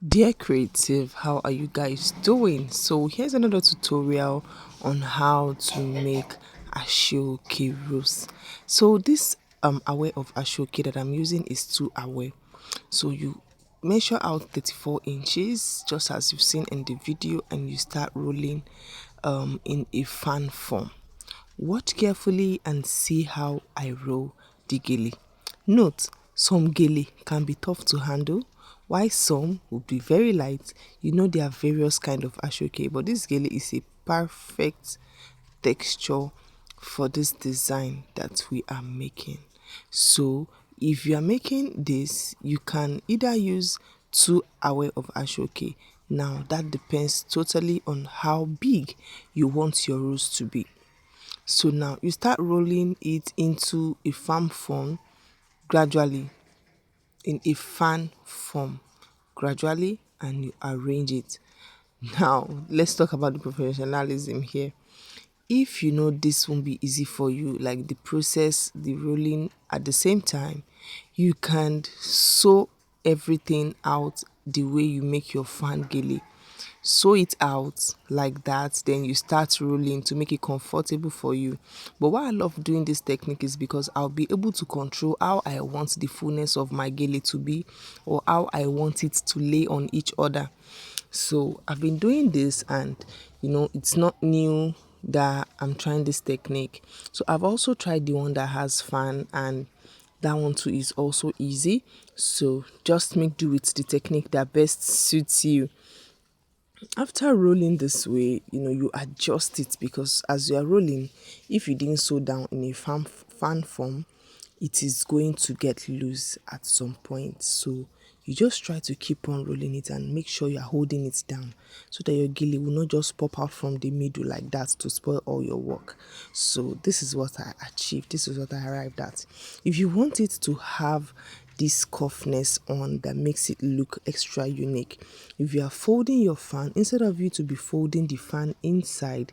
Dear creative, how are you guys doing? So here's another tutorial on how to make Aso Oke Rose. So this aware of Aso Oke that I'm using is 2 aware. So you measure out 34 inches just as you've seen in the video, and you start rolling in a fan form. Watch carefully and see how I roll the gele. Note, some gele can be tough to handle, while some will be very light. You know there are various kind of ashoke, but this gele is a perfect texture for this design that we are making. So if you are making this, you can either use 2 aware of ashoke. Now that depends totally on how big you want your rose to be. So now you start rolling it into a fan form gradually, in a fan form gradually, and you arrange it. Now let's talk about the professionalism here. If you know this won't be easy for you, like the process, the rolling at the same time, you can sew everything out the way you make your fan gele. Sew it out like that, then you start rolling to make it comfortable for you. But why I love doing this technique is because I'll be able to control how I want the fullness of my gele to be, or how I want it to lay on each other. So I've been doing this, and it's not new that I'm trying this technique. So I've also tried the one that has fan, and that one too is also easy. So just make do with the technique that best suits you. After rolling this way, you adjust it, because as you are rolling, if you didn't sew down in a fan form, it is going to get loose at some point. So you just try to keep on rolling it and make sure you are holding it down, so that your gilly will not just pop out from the middle like that to spoil all your work. So this is what I achieved, this is what I arrived at. If you want it to have this cuffness on that makes it look extra unique, if you are folding your fan, instead of you to be folding the fan inside,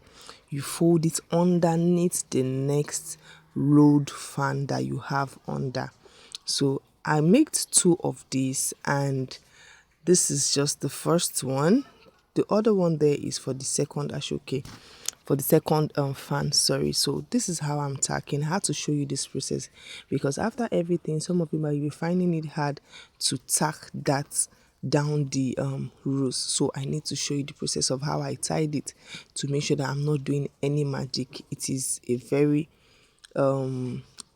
you fold it underneath the next rolled fan that you have under. So I made 2 of these, and this is just the first one. The other one there is for the second ashoke, for the second fan, sorry. So this is how I'm tacking. I had to show you this process, because after everything, some of you might be finding it hard to tack that down the rows. So I need to show you the process of how I tied it, to make sure that I'm not doing any magic. It is a very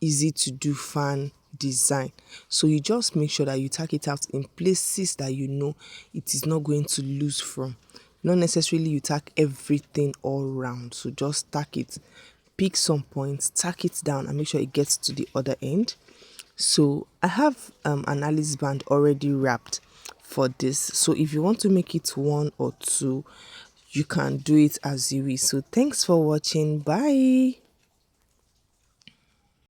easy to do fan design. So you just make sure that you tack it out in places that you know it is not going to lose from. Not necessarily you tack everything all round, so just tack it, pick some points, tack it down, and make sure it gets to the other end. So I have an Alice band already wrapped for this, so if you want to make it 1 or 2, you can do it as you wish. So thanks for watching. Bye.